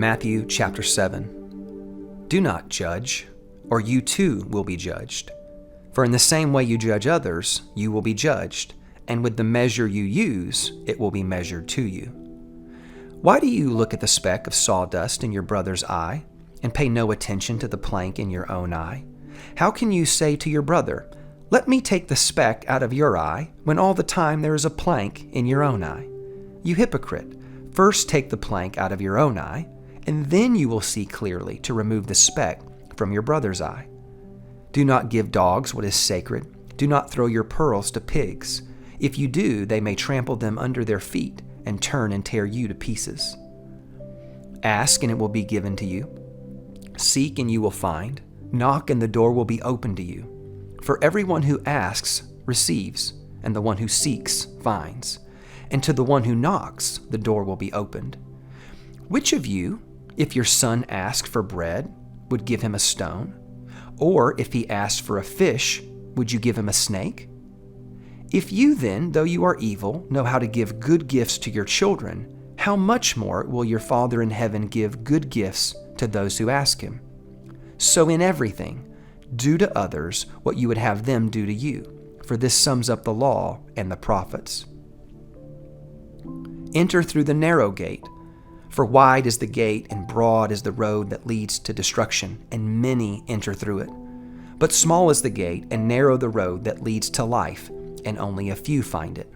Matthew chapter 7. Do not judge, or you too will be judged. For in the same way you judge others, you will be judged, and with the measure you use, it will be measured to you. Why do you look at the speck of sawdust in your brother's eye, and pay no attention to the plank in your own eye? How can you say to your brother, "Let me take the speck out of your eye," when all the time there is a plank in your own eye? You hypocrite, first take the plank out of your own eye, and then you will see clearly to remove the speck from your brother's eye. Do not give dogs what is sacred. Do not throw your pearls to pigs. If you do, they may trample them under their feet and turn and tear you to pieces. Ask, and it will be given to you. Seek, and you will find. Knock, and the door will be opened to you. For everyone who asks receives, and the one who seeks finds. And to the one who knocks, the door will be opened. Which of you, if your son asked for bread, would give him a stone? Or if he asked for a fish, would you give him a snake? If you then, though you are evil, know how to give good gifts to your children, how much more will your Father in heaven give good gifts to those who ask him? So in everything, do to others what you would have them do to you, for this sums up the law and the prophets. Enter through the narrow gate, for wide is the gate and broad is the road that leads to destruction, and many enter through it. But small is the gate and narrow the road that leads to life, and only a few find it.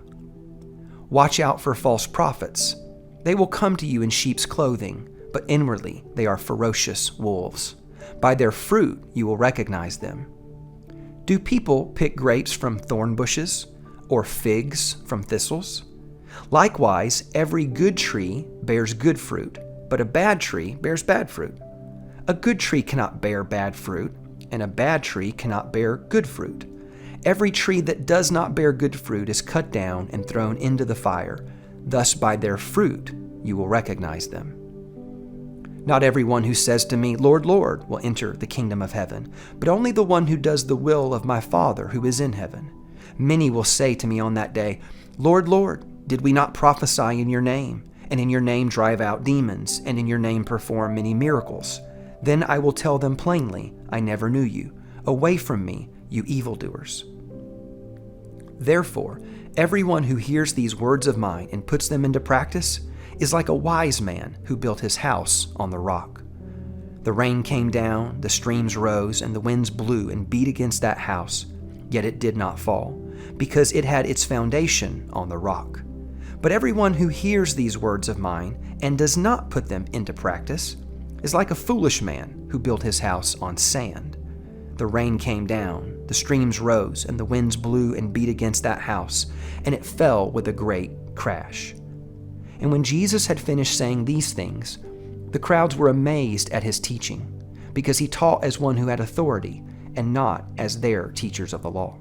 Watch out for false prophets. They will come to you in sheep's clothing, but inwardly they are ferocious wolves. By their fruit you will recognize them. Do people pick grapes from thorn bushes, or figs from thistles? Likewise, every good tree bears good fruit, but a bad tree bears bad fruit. A good tree cannot bear bad fruit, and a bad tree cannot bear good fruit. Every tree that does not bear good fruit is cut down and thrown into the fire. Thus by their fruit you will recognize them. Not everyone who says to me, "Lord, Lord," will enter the kingdom of heaven, but only the one who does the will of my Father who is in heaven. Many will say to me on that day, "Lord, Lord, did we not prophesy in your name, and in your name drive out demons, and in your name perform many miracles?" Then I will tell them plainly, "I never knew you. Away from me, you evildoers." Therefore, everyone who hears these words of mine and puts them into practice is like a wise man who built his house on the rock. The rain came down, the streams rose, and the winds blew and beat against that house, yet it did not fall, because it had its foundation on the rock. But everyone who hears these words of mine and does not put them into practice is like a foolish man who built his house on sand. The rain came down, the streams rose, and the winds blew and beat against that house, and it fell with a great crash. And when Jesus had finished saying these things, the crowds were amazed at his teaching, because he taught as one who had authority and not as their teachers of the law.